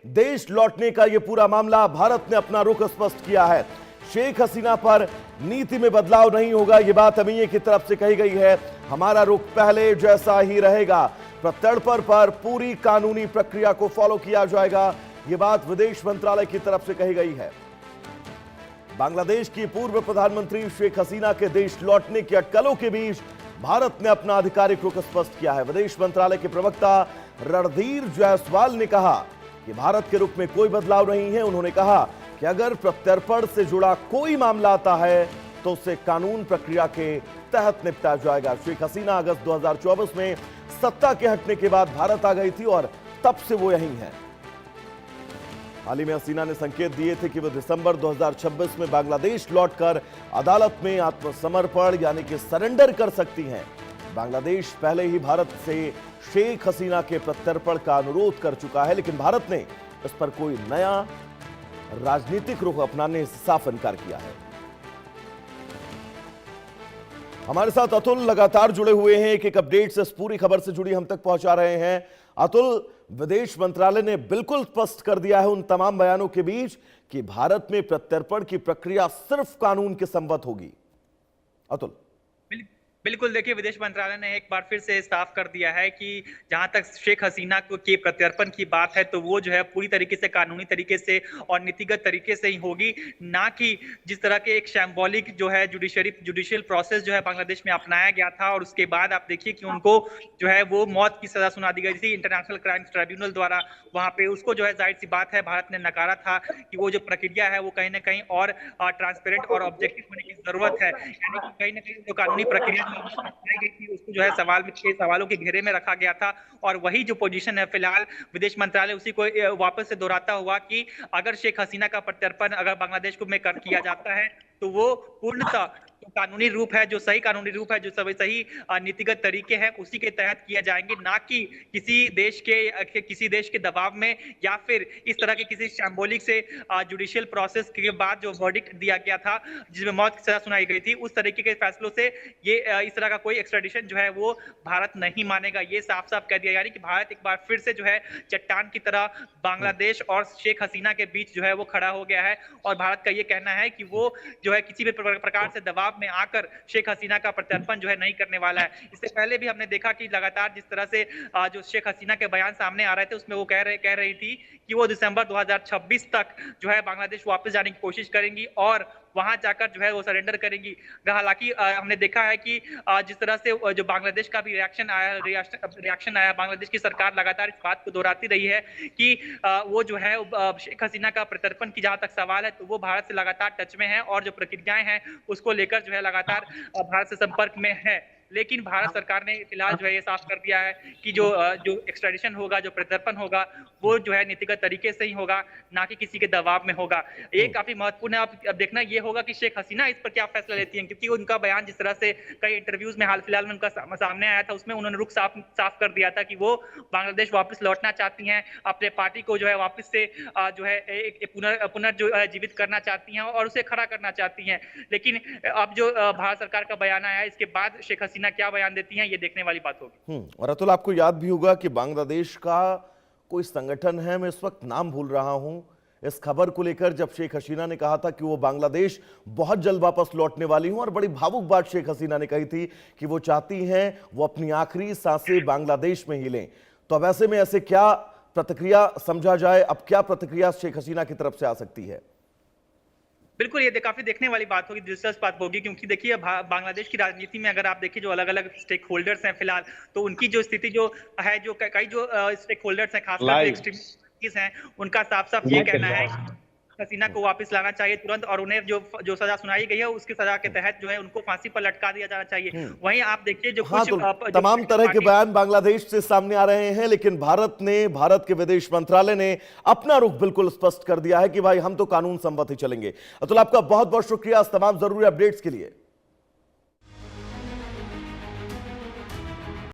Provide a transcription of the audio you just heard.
देश लौटने का यह पूरा मामला भारत ने अपना रुख स्पष्ट किया है। शेख हसीना पर नीति में बदलाव नहीं होगा, यह बात एमईए की तरफ से कही गई है। हमारा रुख पहले जैसा ही रहेगा, प्रत्यर्पण पर पूरी कानूनी प्रक्रिया को फॉलो किया जाएगा, यह बात विदेश मंत्रालय की तरफ से कही गई है। बांग्लादेश की पूर्व प्रधानमंत्री शेख हसीना के देश लौटने की अटकलों के बीच भारत ने अपना आधिकारिक रुख स्पष्ट किया है। विदेश मंत्रालय के प्रवक्ता रणधीर जायसवाल ने कहा कि भारत के रुख में कोई बदलाव नहीं है। उन्होंने कहा कि अगर प्रत्यर्पण से जुड़ा कोई मामला आता है तो उसे कानून प्रक्रिया के तहत निपटा जाएगा। शेख हसीना अगस्त 2024 में सत्ता के हटने के बाद भारत आ गई थी और तब से वो यहीं है। हाल ही में हसीना ने संकेत दिए थे कि वो दिसंबर 2026 में बांग्लादेश लौटकर अदालत में आत्मसमर्पण यानी कि सरेंडर कर सकती हैं। बांग्लादेश पहले ही भारत से शेख हसीना के प्रत्यर्पण का अनुरोध कर चुका है, लेकिन भारत ने इस पर कोई नया राजनीतिक रुख अपनाने से साफ इनकार किया है। हमारे साथ अतुल लगातार जुड़े हुए हैं, एक एक अपडेट से इस पूरी खबर से जुड़ी हम तक पहुंचा रहे हैं। अतुल, विदेश मंत्रालय ने बिल्कुल स्पष्ट कर दिया है उन तमाम बयानों के बीच कि भारत में प्रत्यर्पण की प्रक्रिया सिर्फ कानून के संगत होगी। अतुल, बिल्कुल, देखिए विदेश मंत्रालय ने एक बार फिर से साफ कर दिया है कि जहां तक शेख हसीना के प्रत्यर्पण की बात है तो वो जो है पूरी तरीके से कानूनी तरीके से और नीतिगत तरीके से ही होगी, ना कि जिस तरह के एक शैम्बॉलिक जो है जुडिशियल प्रोसेस जो है बांग्लादेश में अपनाया गया था। और उसके बाद आप देखिए कि उनको जो है वो मौत की सजा सुना दी गई थी इंटरनेशनल क्राइम ट्रिब्यूनल द्वारा। वहां पे उसको जो है जाहिर सी बात है भारत ने नकारा था कि वो जो प्रक्रिया है वो कहीं ना कहीं और ट्रांसपेरेंट और ऑब्जेक्टिव होने की जरूरत है। यानी कि कहीं ना कहीं जो कानूनी प्रक्रिया गई थी उसको जो है सवालों के घेरे में रखा गया था। और वही जो पोजीशन है फिलहाल विदेश मंत्रालय उसी को वापस से दोहराता हुआ कि अगर शेख हसीना का प्रत्यर्पण अगर बांग्लादेश को में कर किया जाता है तो वो पूर्णतः कानूनी रूप है, जो सही कानूनी रूप है, जो सही नीतिगत तरीके हैं उसी के तहत किए जाएंगे, ना कि किसी देश के दबाव में या फिर इस तरह के किसी शैम्बोलिक से जुडिशियल प्रोसेस के बाद जो वर्डिक्ट दिया गया था जिसमें मौत की सजा सुनाई गई थी उस तरीके के फैसलों से ये इस तरह का कोई एक्स्ट्राडिशन जो है वो भारत नहीं मानेगा। ये साफ साफ कह दिया, यानी कि भारत एक बार फिर से जो है चट्टान की तरह बांग्लादेश और शेख हसीना के बीच जो है वो खड़ा हो गया है। और भारत का ये कहना है कि वो जो है किसी भी प्रकार से दबाव में आकर शेख हसीना का प्रत्यर्पण जो है नहीं करने वाला है। इससे पहले भी हमने देखा कि लगातार जिस तरह से जो शेख हसीना के बयान सामने आ रहे थे उसमें वो कह रही थी कि वो दिसंबर 2026 तक जो है बांग्लादेश वापस जाने की कोशिश करेंगी और वहां जाकर जो है वो सरेंडर करेंगी। हालांकि हमने देखा है कि जिस तरह से जो बांग्लादेश का भी रिएक्शन आया, बांग्लादेश की सरकार लगातार इस बात को दोहराती रही है कि वो जो है शेख हसीना का प्रत्यर्पण की जहां तक सवाल है तो वो भारत से लगातार टच में है और जो प्रक्रियाएं हैं उसको लेकर जो है लगातार भारत से संपर्क में है। लेकिन भारत सरकार ने फिलहाल जो है ये साफ कर दिया है कि जो एक्स्ट्राडिशन होगा, जो प्रत्यर्पण होगा वो जो है नीतिगत तरीके से ही होगा, ना कि किसी के दबाव में होगा। ये काफी महत्वपूर्ण है। अब देखना ये होगा कि शेख हसीना इस पर क्या फैसला लेती हैं, क्योंकि उनका बयान जिस तरह से कई इंटरव्यूज में हाल फिलहाल में उनका सामने आया था उसमें उन्होंने रुख साफ कर दिया था कि वो बांग्लादेश वापस लौटना चाहती हैं, अपने पार्टी को जो है वापस से जो है पुनर्जीवित करना चाहती हैं और उसे खड़ा करना चाहती हैं। लेकिन अब जो भारत सरकार का बयान आया है इसके बाद शेख हसीना क्या बयान देती हैं ये देखने वाली बात होगी। और अतुल, आपको याद भी होगा कि बांग्लादेश का कोई संगठन है, मैं इस वक्त नाम भूल रहा हूं, इस खबर को लेकर जब शेख हसीना ने कहा था कि वो बांग्लादेश बहुत जल्द वापस लौटने वाली हूं, और बड़ी भावुक बात शेख हसीना ने कही थी कि वो चाहती हैं वो अपनी आखिरी सांसें बांग्लादेश में ही लें। तो अब ऐसे में ऐसे क्या प्रतिक्रिया समझा जाए, अब क्या प्रतिक्रिया शेख हसीना की तरफ से आ सकती है? बिल्कुल, ये काफी देखने वाली बात होगी, दिलचस्प बात होगी, क्योंकि देखिए बांग्लादेश की राजनीति में अगर आप देखिए जो अलग अलग स्टेक होल्डर्स हैं फिलहाल, तो उनकी जो स्थिति जो है, जो कई जो स्टेक होल्डर्स हैं खासकर जो एक्सट्रीमिस्ट हैं उनका साफ साफ ये कहना है हसीना को वापस लाना चाहिए तुरंत और उन्हें जो सजा सुनाई गई है उसकी सजा के तहत जो है उनको फांसी पर लटका दिया जाना चाहिए। वहीं आप देखिए जो कुछ तो तमाम तरह के बयान बांग्लादेश से सामने आ रहे हैं, लेकिन भारत के विदेश मंत्रालय ने अपना रुख बिल्कुल स्पष्ट कर दिया है कि भाई हम तो कानून संबद्ध ही चलेंगे। अतुल, आपका बहुत बहुत शुक्रिया इस तमाम जरूरी अपडेट्स के लिए।